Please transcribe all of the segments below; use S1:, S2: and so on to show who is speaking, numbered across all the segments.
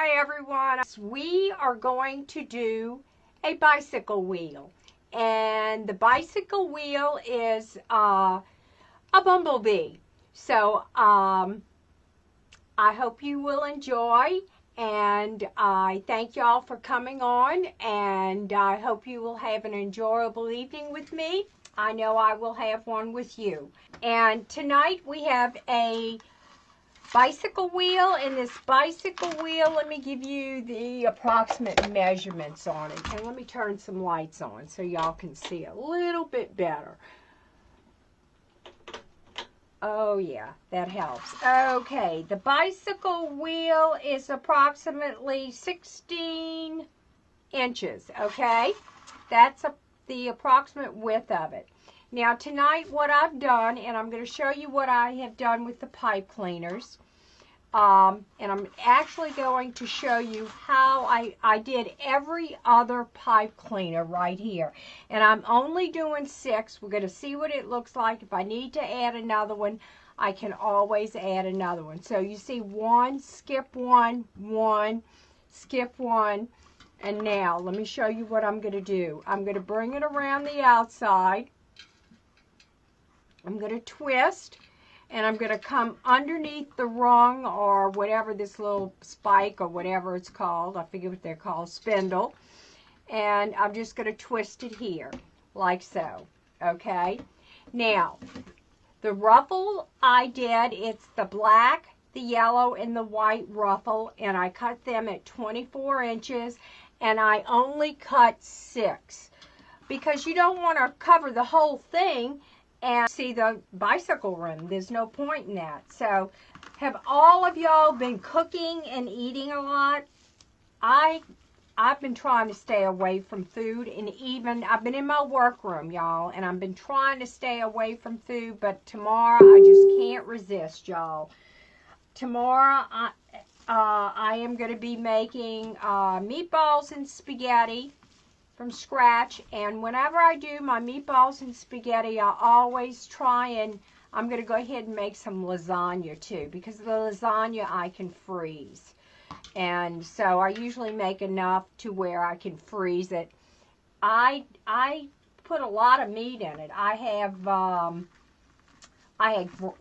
S1: Hi everyone. We are going to do a bicycle wheel. And the bicycle wheel is a bumblebee. So I hope you will enjoy. And I thank y'all for coming on. And I hope you will have an enjoyable evening with me. I know I will have one with you. And tonight we have a bicycle wheel. In this bicycle wheel, let me give you the approximate measurements on it. And let me turn some lights on so y'all can see a little bit better. Oh yeah, that helps. Okay, the bicycle wheel is approximately 16 inches, okay? That's the approximate width of it. Now tonight what I've done, and I'm going to show you what I have done with the pipe cleaners. And I'm actually going to show you how I did every other pipe cleaner right here. And I'm only doing 6. We're going to see what it looks like. If I need to add another one, I can always add another one. So you see 1, skip 1, 1, skip 1. And now let me show you what I'm going to do. I'm going to bring it around the outside. I'm going to twist. And I'm going to come underneath the rung or whatever, this little spike or whatever it's called. I forget what they're called, spindle. And I'm just going to twist it here, like so. Okay? Now, the ruffle I did, it's the black, the yellow, and the white ruffle. And I cut them at 24 inches. And I only cut 6. Because you don't want to cover the whole thing and see the bicycle rim. There's no point in that. So, have all of y'all been cooking and eating a lot? I've been trying to stay away from food, and even I've been in my workroom, y'all, and I've been trying to stay away from food, but tomorrow I just can't resist, y'all. Tomorrow I am going to be making meatballs and spaghetti from scratch, and whenever I do my meatballs and spaghetti, I always try and I'm going to go ahead and make some lasagna too, because the lasagna I can freeze. And so I usually make enough to where I can freeze it. I put a lot of meat in it. I have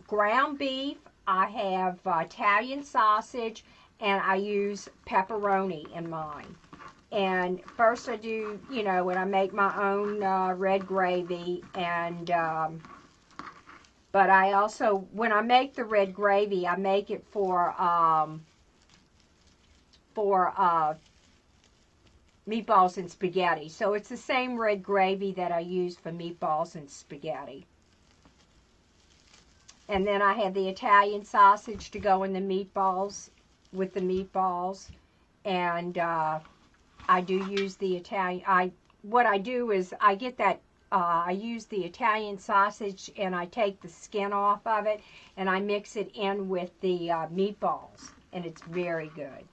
S1: ground beef, I have Italian sausage, and I use pepperoni in mine. And first I do, you know, when I make my own red gravy, and but I also, when I make the red gravy, I make it for meatballs and spaghetti. So it's the same red gravy that I use for meatballs and spaghetti. And then I have the Italian sausage to go in the meatballs, with the meatballs, and I do use the Italian. What I do is I get that. I use the Italian sausage and I take the skin off of it and I mix it in with the meatballs, and it's very good.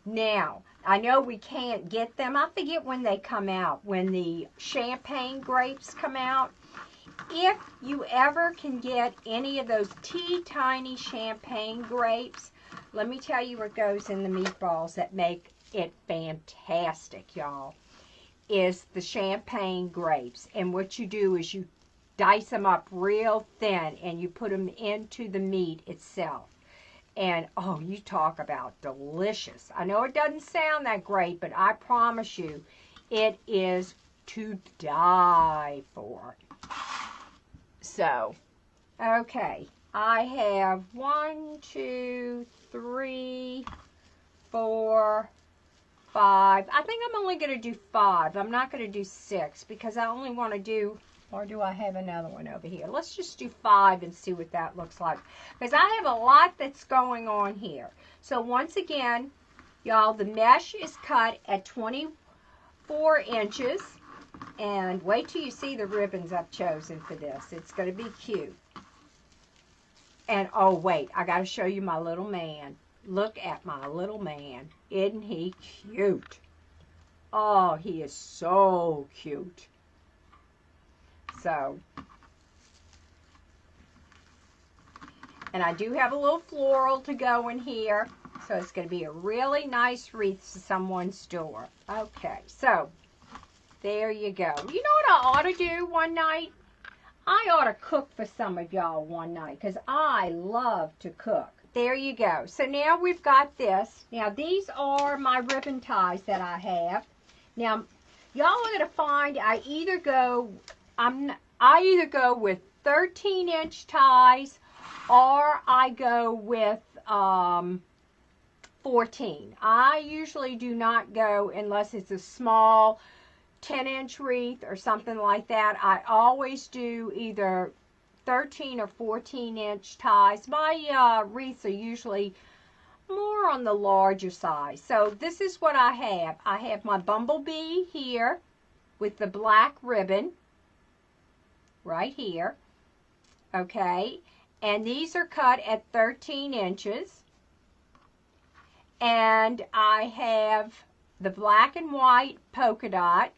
S1: Now I know we can't get them. I forget when they come out. When the champagne grapes come out. If you ever can get any of those teeny-tiny champagne grapes, let me tell you what goes in the meatballs that make it fantastic, y'all, is the champagne grapes. And what you do is you dice them up real thin and you put them into the meat itself. And oh, you talk about delicious. I know it doesn't sound that great, but I promise you it is to die for. So, okay, I have 1, 2, 3, 4, 5. I think I'm only going to do 5. I'm not going to do 6 because I only want to do, or do I have another one over here? Let's just do 5 and see what that looks like. Because I have a lot that's going on here. So once again, y'all, the mesh is cut at 24 inches. And wait till you see the ribbons I've chosen for this. It's going to be cute. And oh wait, I got to show you my little man. Look at my little man. Isn't he cute? Oh, he is so cute. So, and I do have a little floral to go in here. So it's going to be a really nice wreath to someone's door. Okay, so there you go. You know what I ought to do one night? I ought to cook for some of y'all one night because I love to cook. There you go. So now we've got this. Now these are my ribbon ties that I have. Now y'all are going to find I either go with 13-inch ties or I go with 14. I usually do not go unless it's a small 10-inch wreath or something like that. I always do either 13 or 14-inch ties. My wreaths are usually more on the larger size. So this is what I have. I have my bumblebee here with the black ribbon right here. Okay, and these are cut at 13 inches. And I have the black and white polka dot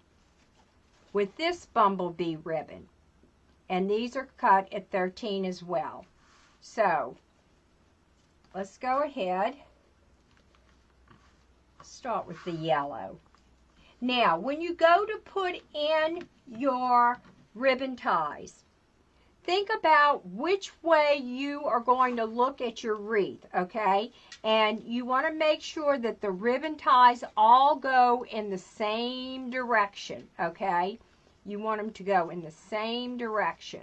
S1: with this bumblebee ribbon. And these are cut at 13 as well. So, let's go ahead. Start with the yellow. Now, when you go to put in your ribbon ties, think about which way you are going to look at your wreath, okay? And you want to make sure that the ribbon ties all go in the same direction, okay? You want them to go in the same direction.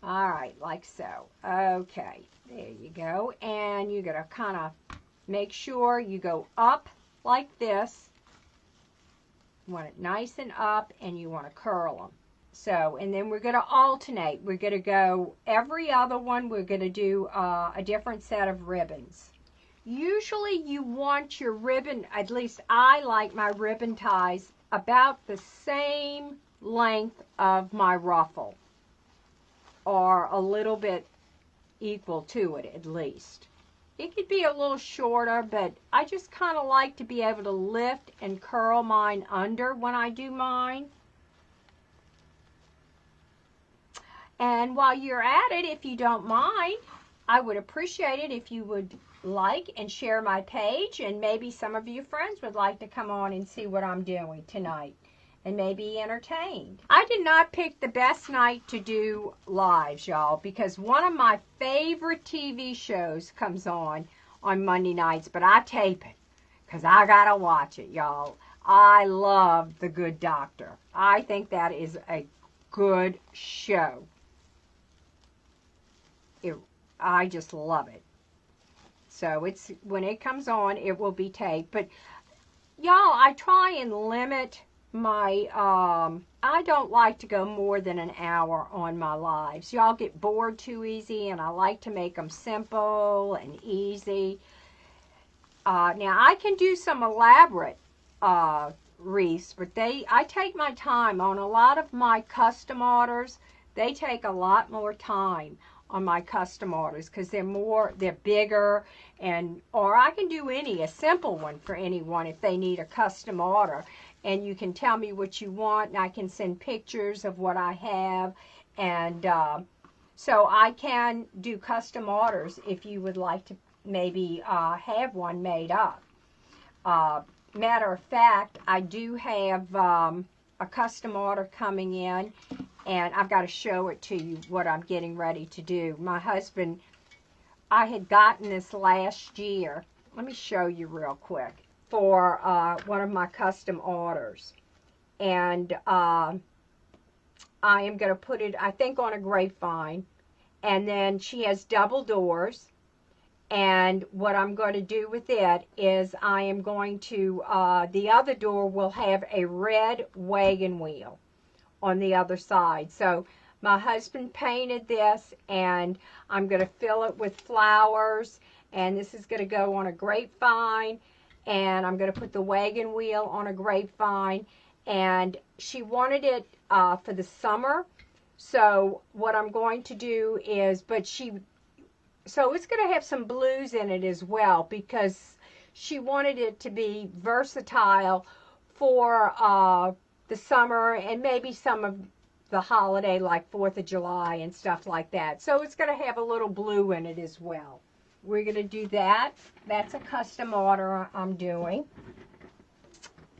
S1: All right, like so. Okay, there you go. And you're going to kind of make sure you go up like this. You want it nice and up, and you want to curl them. So, and then we're going to alternate. We're going to go every other one. We're going to do a different set of ribbons. Usually you want your ribbon, at least I like my ribbon ties, about the same length of my ruffle. Or a little bit equal to it at least. It could be a little shorter, but I just kind of like to be able to lift and curl mine under when I do mine. And while you're at it, if you don't mind, I would appreciate it if you would like and share my page, and maybe some of you friends would like to come on and see what I'm doing tonight and maybe entertained. I did not pick the best night to do lives, y'all, because one of my favorite TV shows comes on Monday nights, but I tape it because I gotta watch it, y'all. I love The Good Doctor. I think that is a good show. I just love it. So it's when it comes on, it will be taped. But y'all, I try and limit my I don't like to go more than an hour on my lives. Y'all get bored too easy, and I like to make them simple and easy. Now I can do some elaborate wreaths, but I take my time on a lot of my custom orders. They take a lot more time on my custom orders because they're bigger, or I can do a simple one for anyone if they need a custom order, and you can tell me what you want, and I can send pictures of what I have, and so I can do custom orders if you would like to maybe have one made up. Matter of fact, I do have a custom order coming in, and I've got to show it to you what I'm getting ready to do. My husband, I had gotten this last year. Let me show you real quick for one of my custom orders. And I am going to put it, I think, on a grapevine. And then she has double doors. And what I'm going to do with it is I am going to, the other door will have a red wagon wheel on the other side. So my husband painted this, and I'm going to fill it with flowers, and this is going to go on a grapevine, and I'm going to put the wagon wheel on a grapevine, and she wanted it for the summer. So what I'm going to do is, so it's going to have some blues in it as well, because she wanted it to be versatile for the summer and maybe some of the holiday like 4th of July and stuff like that. So it's going to have a little blue in it as well. we're going to do that. That's a custom order I'm doing.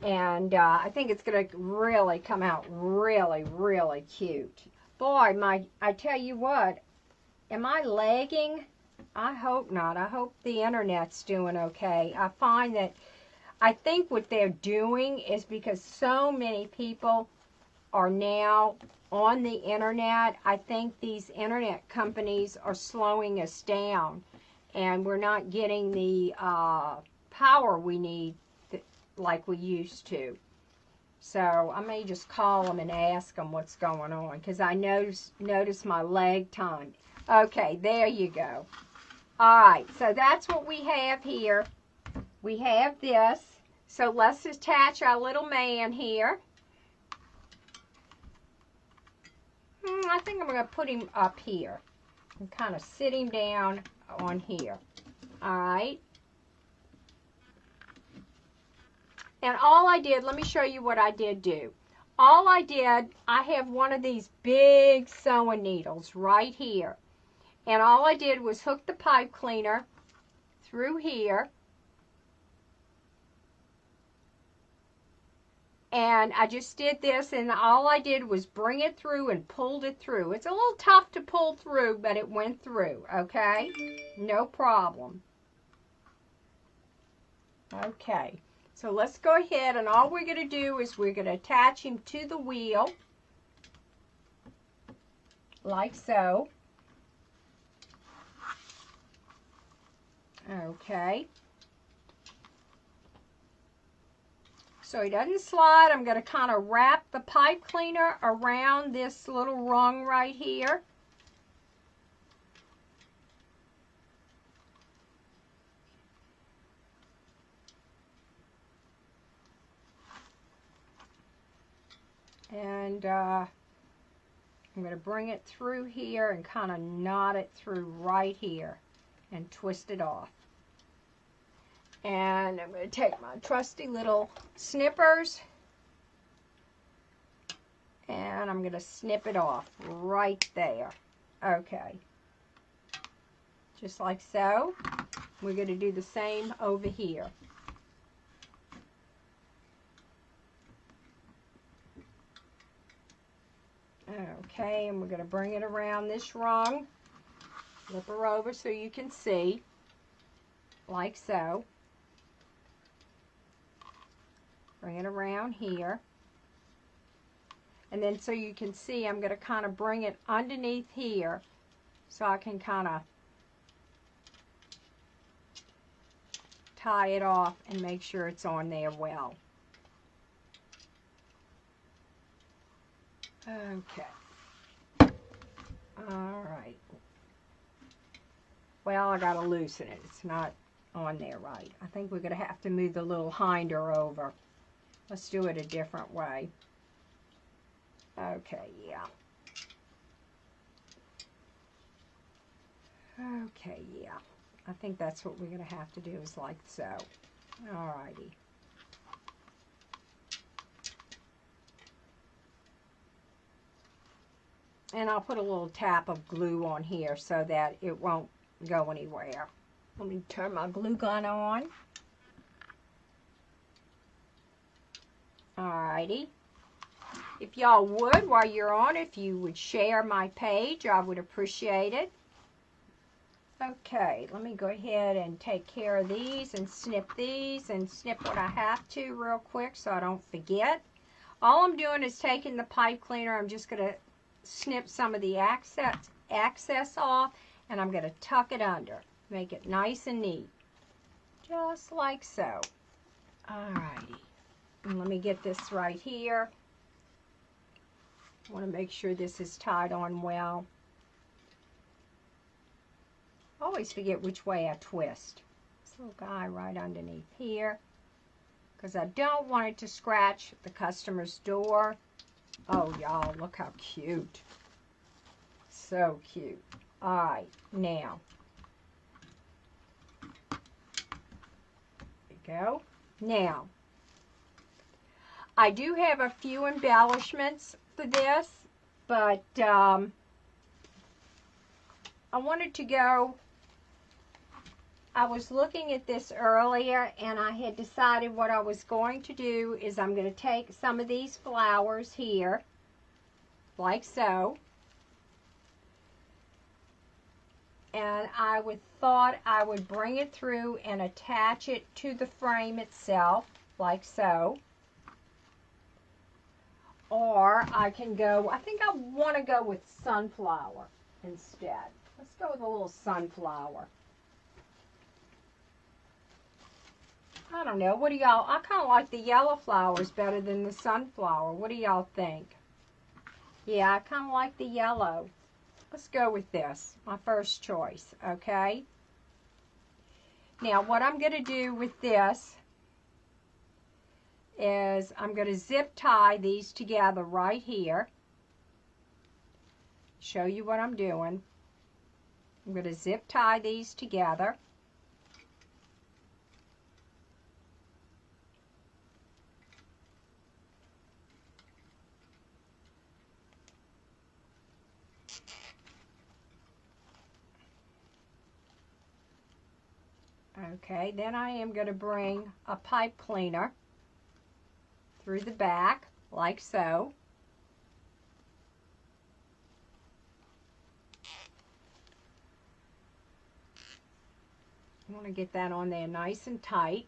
S1: And I think it's going to really come out really, really cute. Boy, I tell you what, am I lagging? I hope not. I hope the internet's doing okay. I think what they're doing is because so many people are now on the internet, I think these internet companies are slowing us down, and we're not getting the power we need like we used to. So I may just call them and ask them what's going on, because I notice my lag time. Okay, there you go. All right, so that's what we have here. We have this. So let's attach our little man here. I think I'm going to put him up here and kind of sit him down on here. All right. And all I did, let me show you what I did do. All I did, I have one of these big sewing needles right here. And all I did was hook the pipe cleaner through here. And I just did this, and all I did was bring it through and pulled it through. It's a little tough to pull through, but it went through, okay? No problem. Okay, so let's go ahead, and all we're going to do is we're going to attach him to the wheel, like so. Okay. So he doesn't slide. I'm going to kind of wrap the pipe cleaner around this little rung right here. And I'm going to bring it through here and kind of knot it through right here and twist it off. And I'm going to take my trusty little snippers, and I'm going to snip it off right there. Okay. Just like so. We're going to do the same over here. Okay, and we're going to bring it around this rung. Flip her over so you can see. Like so. Bring it around here. And then so you can see, I'm going to kind of bring it underneath here so I can kind of tie it off and make sure it's on there well. Okay. All right. Well, I got to loosen it. It's not on there right. I think we're going to have to move the little hinder over. Let's do it a different way. Okay, yeah. Okay, yeah. I think that's what we're going to have to do, is like so. Alrighty. And I'll put a little tap of glue on here so that it won't go anywhere. Let me turn my glue gun on. Alrighty. If y'all would, while you're on, if you would share my page, I would appreciate it. Okay, let me go ahead and take care of these and snip what I have to real quick so I don't forget. All I'm doing is taking the pipe cleaner. I'm just going to snip some of the excess off, and I'm going to tuck it under. Make it nice and neat. Just like so. Alrighty. And let me get this right here. I want to make sure this is tied on well. I always forget which way I twist. This little guy right underneath here, because I don't want it to scratch the customer's door. Oh, y'all, look how cute. So cute. All right, now. There we go. Now, I do have a few embellishments for this, but I wanted to go I was looking at this earlier, and I had decided what I was going to do is I'm going to take some of these flowers here, like so, and I thought I would bring it through and attach it to the frame itself, like so. Or I can go, I think I want to go with sunflower instead. Let's go with a little sunflower. I don't know. What do y'all, I kind of like the yellow flowers better than the sunflower. What do y'all think? Yeah, I kind of like the yellow. Let's go with this, my first choice, okay? Now, what I'm going to do with this is I'm going to zip tie these together right here. Show you what I'm doing. I'm going to zip tie these together. Okay, then I am going to bring a pipe cleaner through the back, like so. I want to get that on there nice and tight.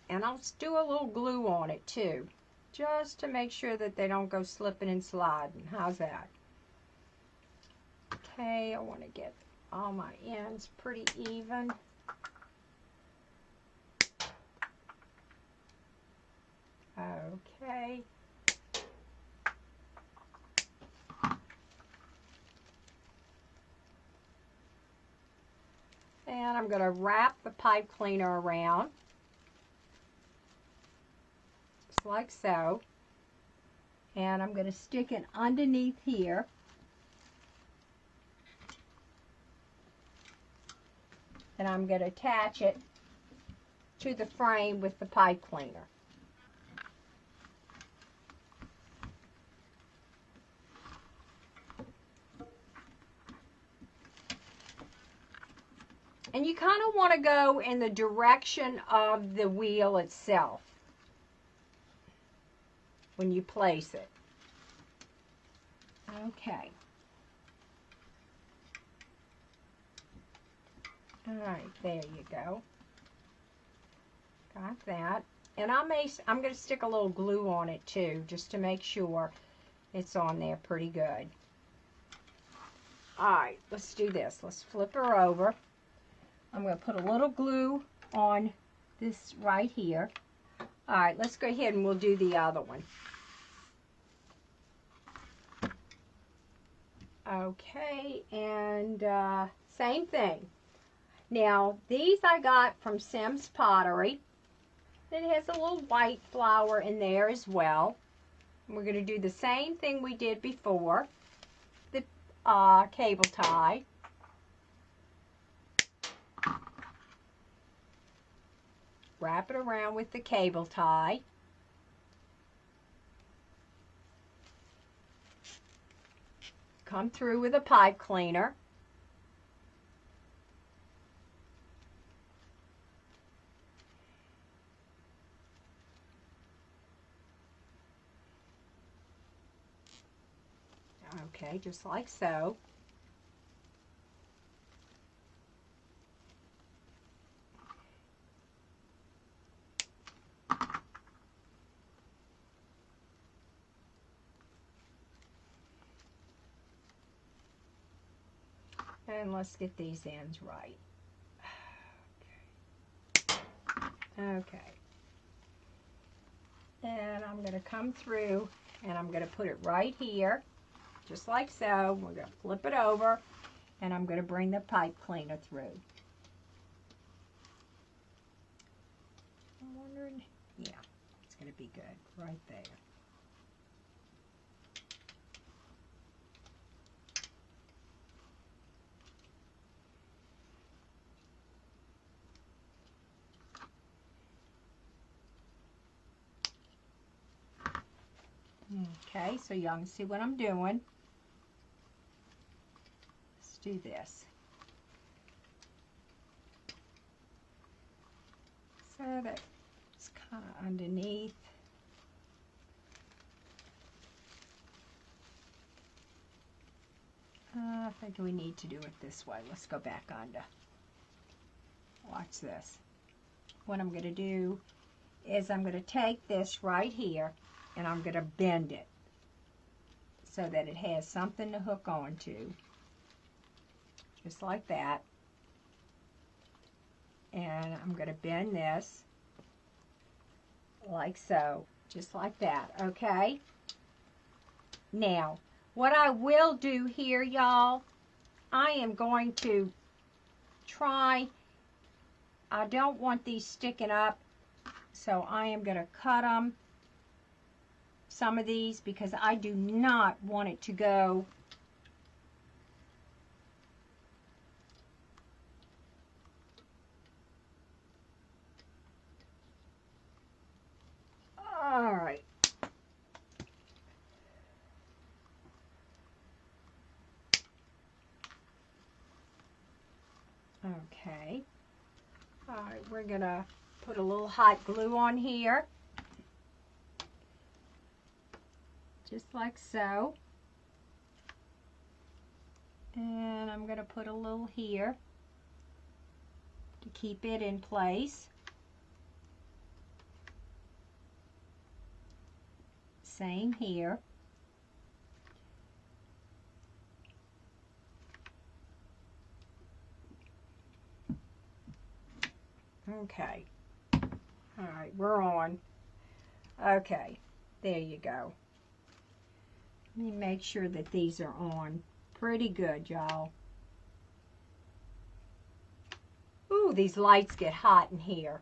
S1: And I'll do a little glue on it too, just to make sure that they don't go slipping and sliding. How's that? Okay, I want to get all my ends pretty even. Okay. And I'm going to wrap the pipe cleaner around, just like so. And I'm going to stick it underneath here. And I'm going to attach it to the frame with the pipe cleaner. And you kind of want to go in the direction of the wheel itself when you place it. Okay. All right, there you go. Got that. And I'm going to stick a little glue on it too, just to make sure it's on there pretty good. All right, let's do this. Let's flip her over. I'm going to put a little glue on this right here. All right, let's go ahead and we'll do the other one. Okay, and same thing. Now, these I got from Sim's Pottery. It has a little white flower in there as well. We're going to do the same thing we did before, the cable tie. Wrap it around with the cable tie. Come through with a pipe cleaner. Okay, just like so. And let's get these ends right. Okay. And I'm going to come through and I'm going to put it right here, just like so. We're going to flip it over and I'm going to bring the pipe cleaner through. I'm wondering, yeah, it's going to be good right there. Okay, so y'all can see what I'm doing. Let's do this. So that's kind of underneath. I think we need to do it this way. Let's go back under. Watch this. What I'm going to do is I'm going to take this right here and I'm going to bend it so that it has something to hook onto. Just like that. And I'm going to bend this like so. Just like that. Okay? Now, what I will do here, y'all, I am going to try, I don't want these sticking up, so I am going to cut them, some of these, because I do not want it to go all right. Okay. All right, we're going to put a little hot glue on here. Just like so. And I'm going to put a little here to keep it in place. Same here. Okay. All right, we're on. Okay, there you go. Let me make sure that these are on pretty good, y'all. Ooh, these lights get hot in here.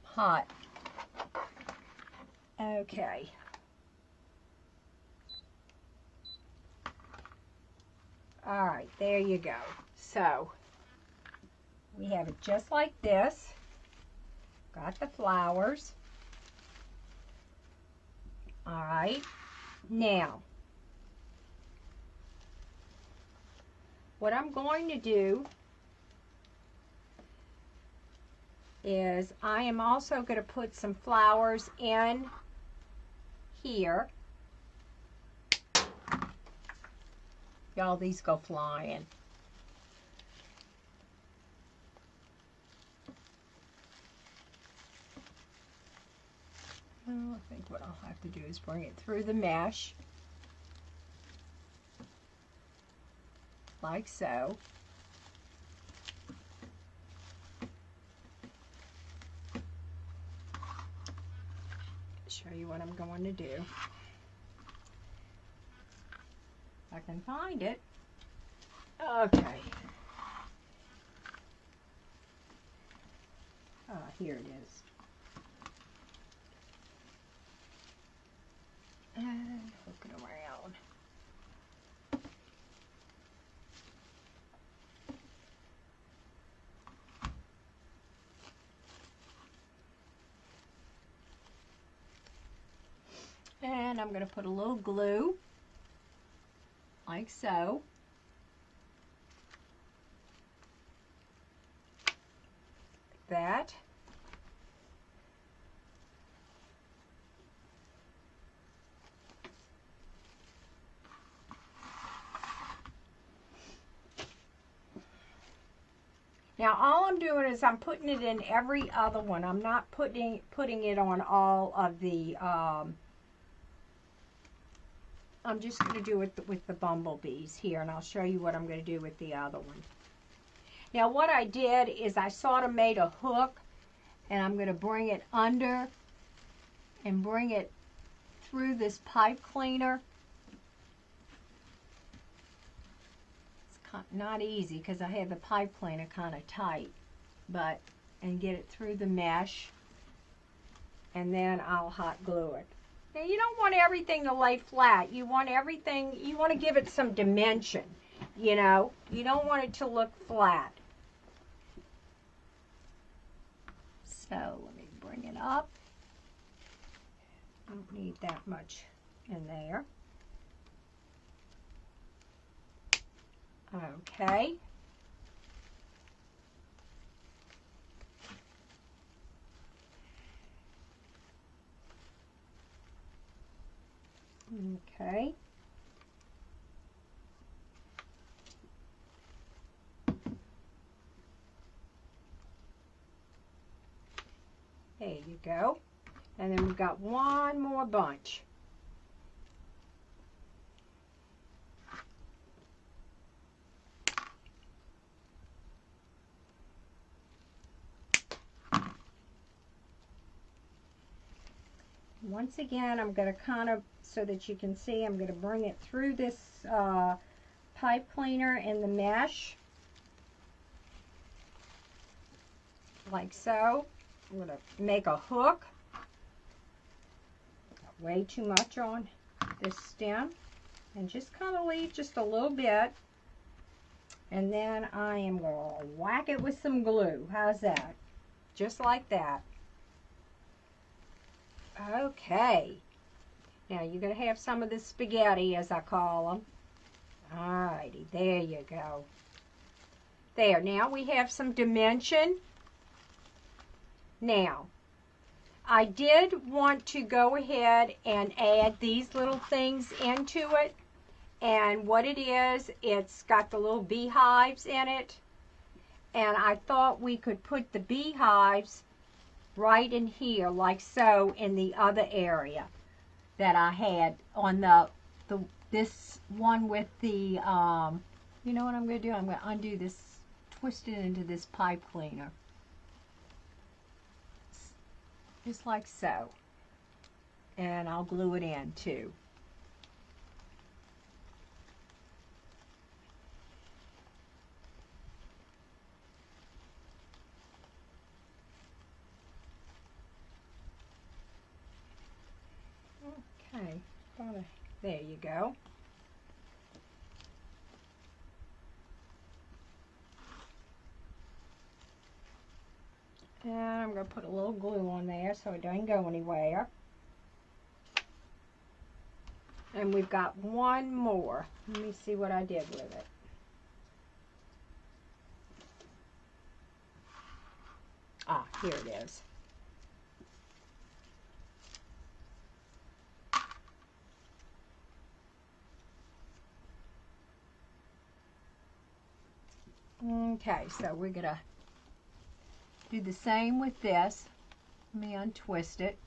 S1: Hot. Okay. All right, there you go. So, we have it just like this. Got the flowers. All right. Now, what I'm going to do is I am also going to put some flowers in here. Y'all, these go flying. Well, I think what I'll have to do is bring it through the mesh. Like so. Show you what I'm going to do. If I can find it. Okay. Here it is. And hook it around. And I'm going to put a little glue, like so. Like that. Now all I'm doing is I'm putting it in every other one. I'm not putting it on all of the, I'm just going to do it with the bumblebees here, and I'll show you what I'm going to do with the other one. Now what I did is I sort of made a hook, and I'm going to bring it under and bring it through this pipe cleaner. Not easy because I have the pipe cleaner kind of tight, but and get it through the mesh, and then I'll hot glue it. Now you don't want everything to lay flat. You want everything, you want to give it some dimension, you know. You don't want it to look flat. So let me bring it up. I don't need that much in there. Okay. Okay. There you go. And then we've got one more bunch. Once again, I'm going to kind of, so that you can see, I'm going to bring it through this pipe cleaner in the mesh. Like so. I'm going to make a hook. Way too much on this stem. And just kind of leave just a little bit. And then I am going to whack it with some glue. How's that? Just like that. Okay. Now you're going to have some of this spaghetti, as I call them. Alrighty, there you go. There, now we have some dimension. Now, I did want to go ahead and add these little things into it. And what it is, it's got the little beehives in it. And I thought we could put the beehives right in here, like so, in the other area that I had on this one with the, you know what I'm going to do? I'm going to undo this, twist it into this pipe cleaner. Just like so. And I'll glue it in too. Okay, there you go. And I'm going to put a little glue on there so it doesn't go anywhere. And we've got one more. Let me see what I did with it. Ah, here it is. Okay, so we're going to do the same with this. Let me untwist it.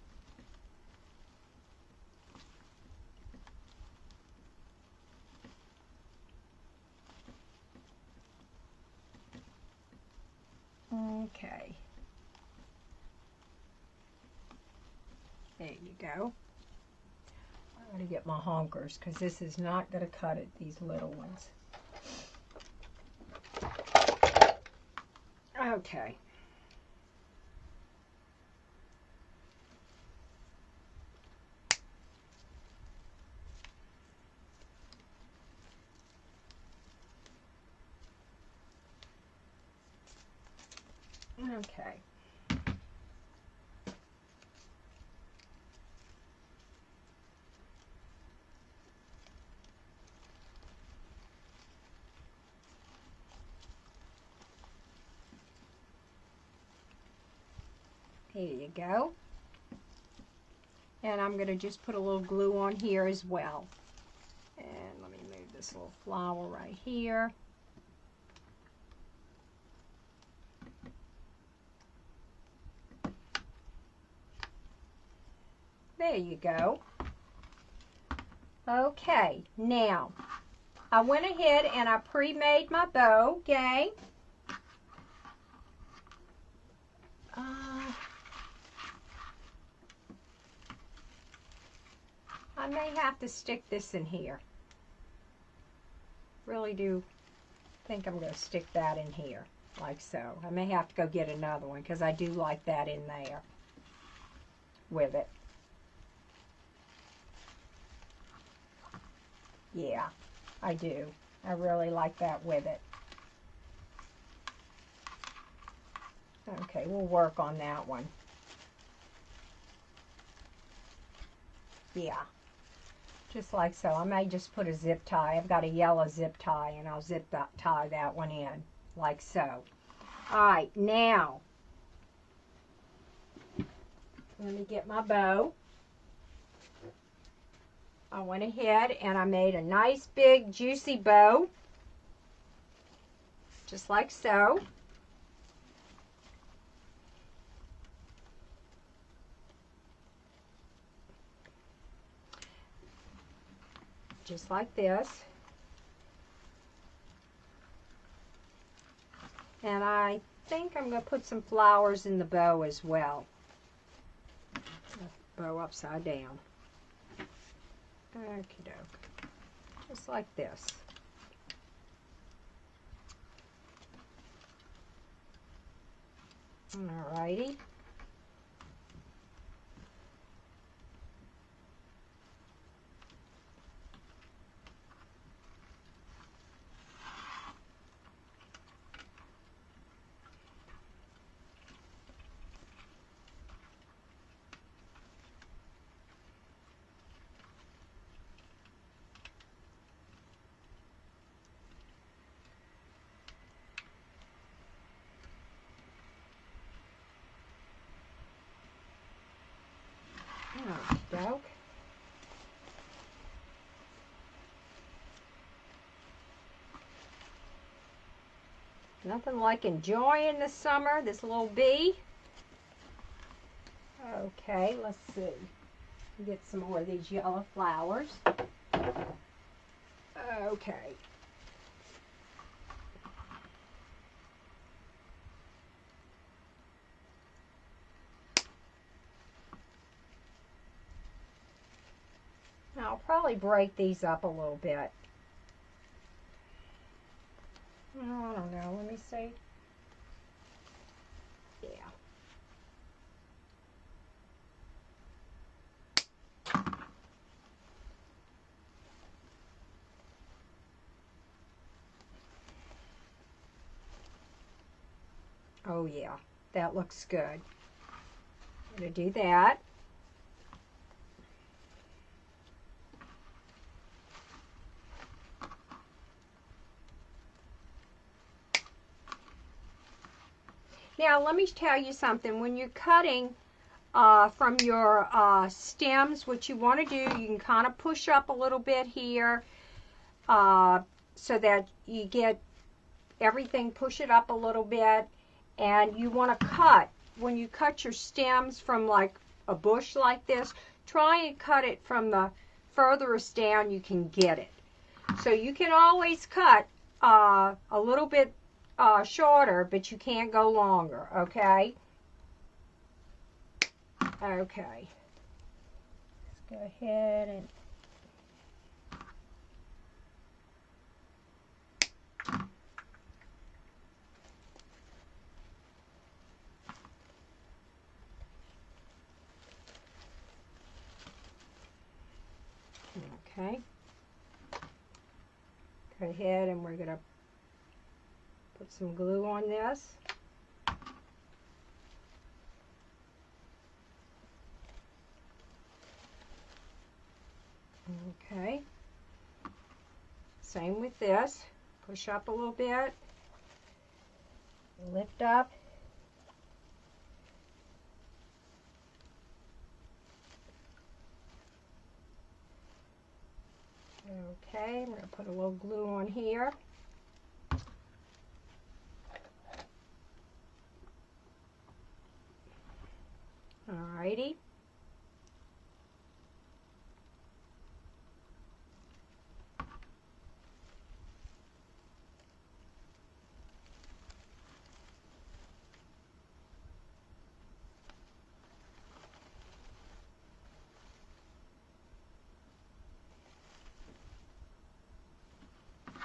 S1: Okay. There you go. I'm going to get my honkers because this is not going to cut it, these little ones. Okay. Okay. Here you go. And I'm going to just put a little glue on here as well. And let me move this little flower right here. There you go. Okay, now I went ahead and I pre-made my bow, gang. I may have to stick this in here. Really do think I'm going to stick that in here, like so. I may have to go get another one because I do like that in there with it. Yeah, I do. I really like that with it. Okay, we'll work on that one. Yeah, just like so. I may just put a zip tie. I've got a yellow zip tie, and I'll zip tie that one in, like so. All right, now, let me get my bow. I went ahead and I made a nice big juicy bow, just like so. Just like this. And I think I'm going to put some flowers in the bow as well. Bow upside down. Okie doke. Just like this. Alrighty. Okey-doke. Nothing like enjoying the summer, this little bee. Okay, let's see. Get some more of these yellow flowers. Okay. Now, I'll probably break these up a little bit. I don't know. Let me see. Yeah. Oh, yeah. That looks good. I'm going to do that. Now, let me tell you something. When you're cutting from your stems, what you want to do, you can kind of push up a little bit here so that you get everything, push it up a little bit. And you want to cut, when you cut your stems from like a bush like this, try and cut it from the furthest down you can get it. So you can always cut a little bit shorter, but you can't go longer, okay? Okay. Let's go ahead and okay. Go ahead and we're going to put some glue on this. Okay. Same with this. Push up a little bit. Lift up. Okay, I'm going to put a little glue on here. Alrighty.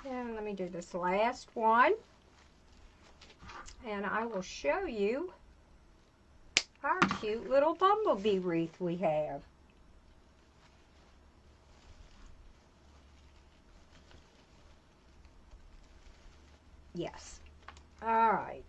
S1: And let me do this last one. And I will show you our cute little bumblebee wreath we have. Yes. All right.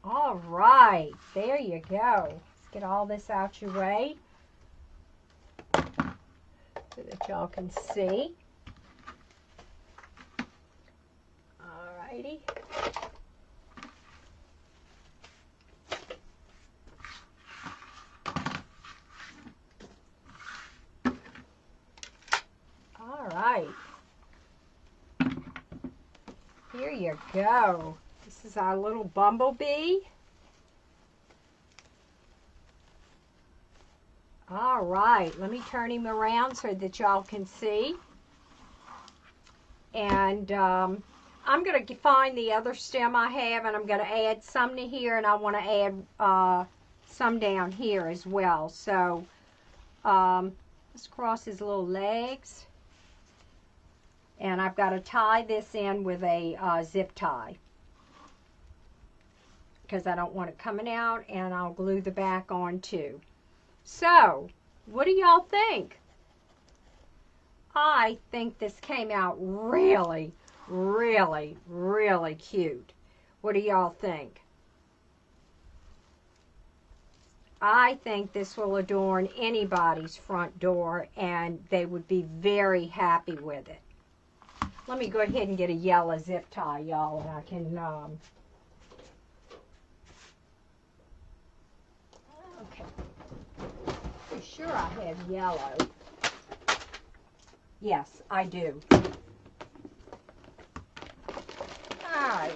S1: All right, there you go. Let's get all this out your way so that y'all can see. All righty. All right. Here you go. This is our little bumblebee. All right, let me turn him around so that y'all can see. And I'm going to find the other stem I have, and I'm going to add some to here, and I want to add some down here as well. So let's cross his little legs. And I've got to tie this in with a zip tie, because I don't want it coming out, and I'll glue the back on too. So, what do y'all think? I think this came out really, really, really cute. What do y'all think? I think this will adorn anybody's front door, and they would be very happy with it. Let me go ahead and get a yellow zip tie, y'all, and I can, okay. I'm sure I have yellow. Yes, I do. Alright.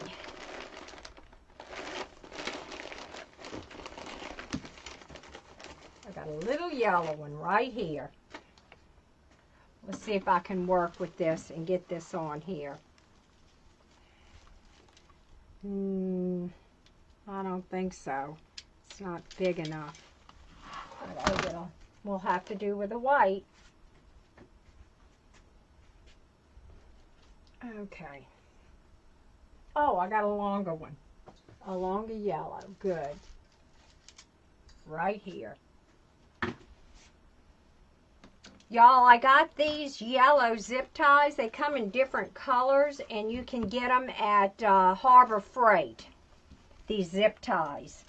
S1: I got a little yellow one right here. Let's see if I can work with this and get this on here. I don't think so. It's not big enough. But we'll have to do with the white. Okay. Oh, I got a longer one. A longer yellow. Good. Right here. Y'all, I got these yellow zip ties. They come in different colors, and you can get them at Harbor Freight. These zip ties,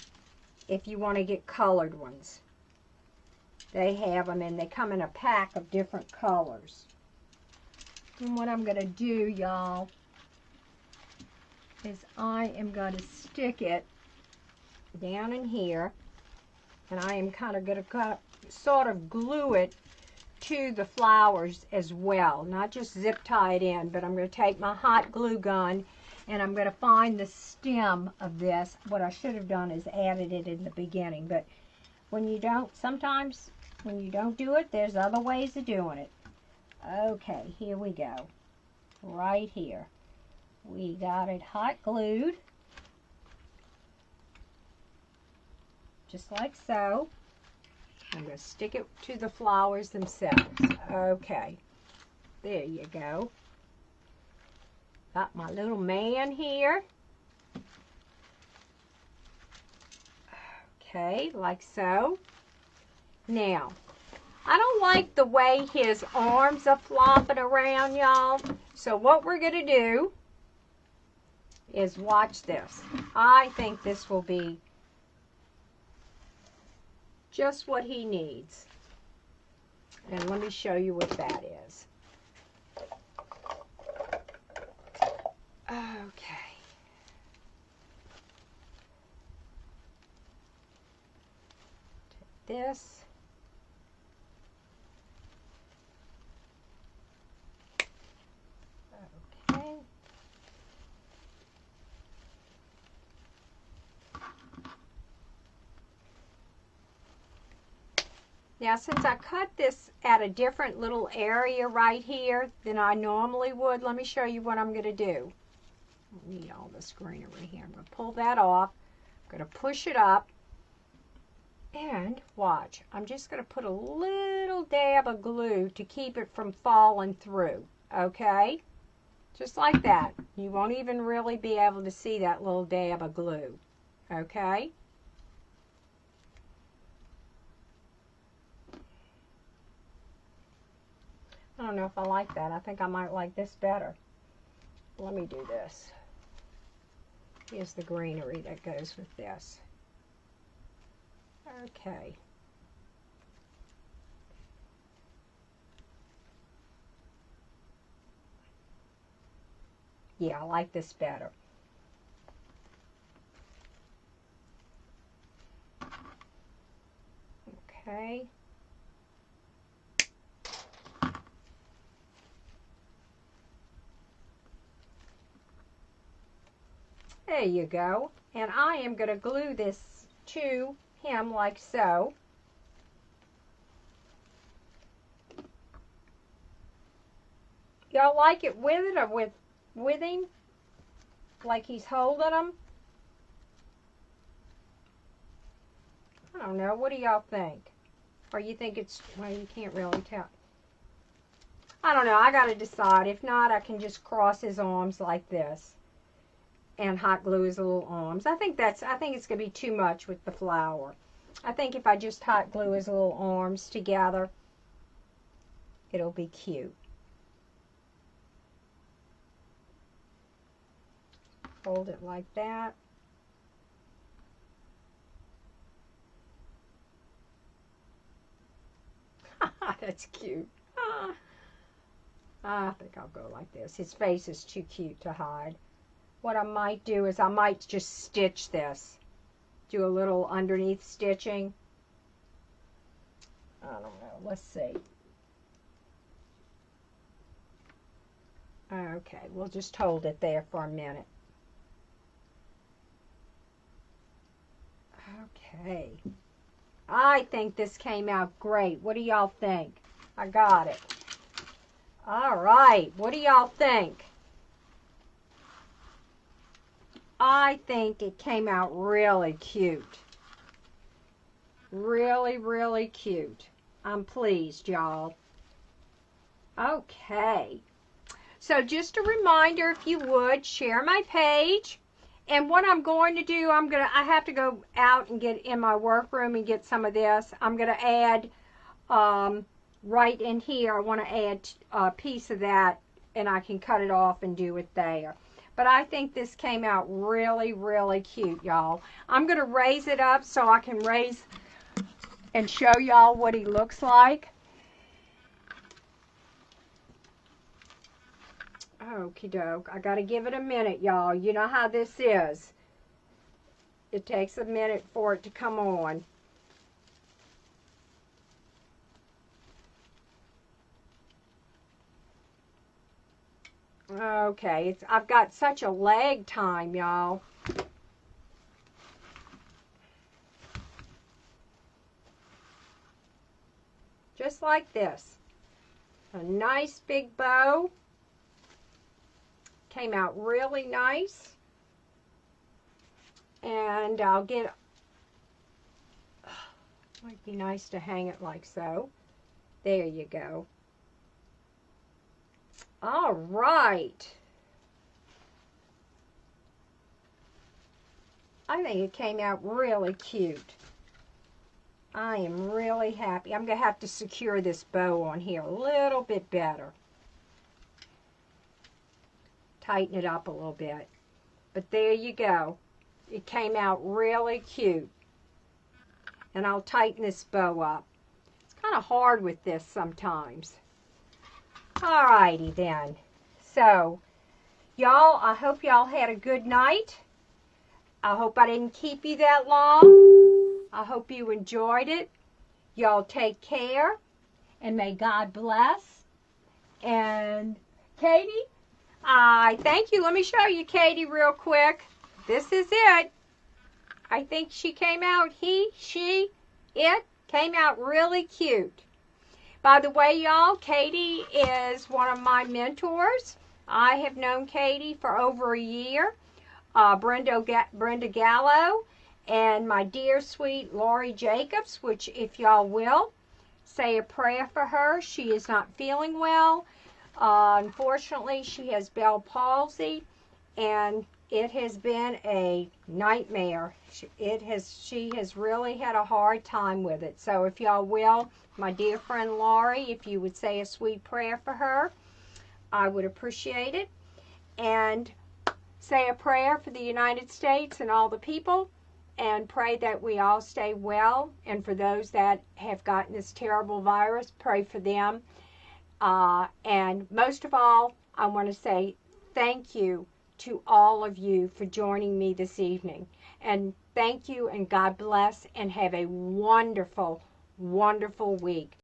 S1: if you want to get colored ones. They have them, and they come in a pack of different colors. And what I'm going to do, y'all, is I am going to stick it down in here, and I am kind of going to sort of glue it to the flowers as well. Not just zip tie it in, but I'm going to take my hot glue gun, and I'm going to find the stem of this. What I should have done is added it in the beginning, but when you don't, sometimes when you don't do it, there's other ways of doing it. Okay, here we go. Right here. We got it hot glued. Just like so. I'm going to stick it to the flowers themselves. Okay. There you go. Got my little man here. Okay, like so. Now, I don't like the way his arms are flopping around, y'all. So what we're going to do is watch this. I think this will be just what he needs. And let me show you what that is. Okay. Take this. Okay. Now, since I cut this at a different little area right here than I normally would, let me show you what I'm going to do. I need all this greenery here. I'm going to pull that off. I'm going to push it up. And watch. I'm just going to put a little dab of glue to keep it from falling through. Okay? Just like that. You won't even really be able to see that little dab of glue. Okay? I don't know if I like that. I think I might like this better. Let me do this. Here's the greenery that goes with this. Okay. Yeah, I like this better. Okay. There you go. And I am going to glue this to him like so. Y'all like it with it or with him? Like he's holding them? I don't know. What do y'all think? Or you think it's, well, you can't really tell. I don't know. I got to decide. If not, I can just cross his arms like this and hot glue his little arms. I think it's going to be too much with the flower. I think if I just hot glue his little arms together, it'll be cute. Hold it like that. That's cute. I think I'll go like this. His face is too cute to hide. What I might do is I might just stitch this. Do a little underneath stitching. I don't know. Let's see. Okay, we'll just hold it there for a minute. Okay. I think this came out great. What do y'all think? I got it. All right. What do y'all think? I think it came out really cute. Really, really cute. I'm pleased, y'all. Okay. So just a reminder, if you would, share my page. And what I'm going to do, I have to go out and get in my workroom and get some of this. I'm going to add, right in here, I want to add a piece of that, and I can cut it off and do it there. But I think this came out really, really cute, y'all. I'm going to raise it up so I can raise and show y'all what he looks like. Okie doke. I got to give it a minute, y'all. You know how this is. It takes a minute for it to come on. Okay, I've got such a lag time, y'all. Just like this. A nice big bow. Came out really nice. And I'll get, might be nice to hang it like so. There you go. All right. I think it came out really cute. I am really happy. I'm going to have to secure this bow on here a little bit better. Tighten it up a little bit. But there you go. It came out really cute. And I'll tighten this bow up. It's kind of hard with this sometimes. Alrighty then. So, y'all, I hope y'all had a good night. I hope I didn't keep you that long. I hope you enjoyed it. Y'all take care. And may God bless. And Katie, I thank you. Let me show you Katie real quick. This is it. I think she came out, it came out really cute. By the way, y'all, Katie is one of my mentors. I have known Katie for over a year. Brenda Gallo and my dear sweet Lori Jacobs, which if y'all will, say a prayer for her. She is not feeling well. Unfortunately, she has Bell palsy, and it has been a nightmare. She has really had a hard time with it. So if y'all will, my dear friend Lori, if you would say a sweet prayer for her, I would appreciate it. And say a prayer for the United States and all the people, and pray that we all stay well. And for those that have gotten this terrible virus, pray for them. And most of all, I want to say thank you to all of you for joining me this evening. And thank you, and God bless, and have a wonderful, wonderful week.